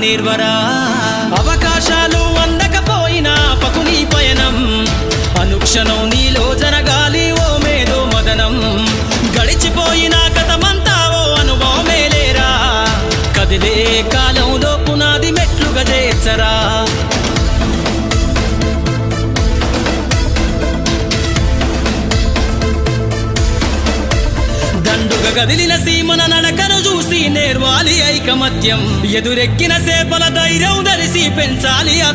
నేర్వరా అవకాశాలు అందకపోయినా పకుని పయనం అనుక్షణం నీలో జరగాలి ఓ మేధో మదనం గడిచిపోయిన కథమంతా ఓ అనుభవమే లేరా కదిలే కాలంలో పునాది మెట్లుగా చేర్చరా దండుగా గదిలిన సీమన నడకను చూసి నేర్వాలి ఐకమత్యం ఎదురెక్కిన సేపల ధైర్యం ధరిసి పెంచాలి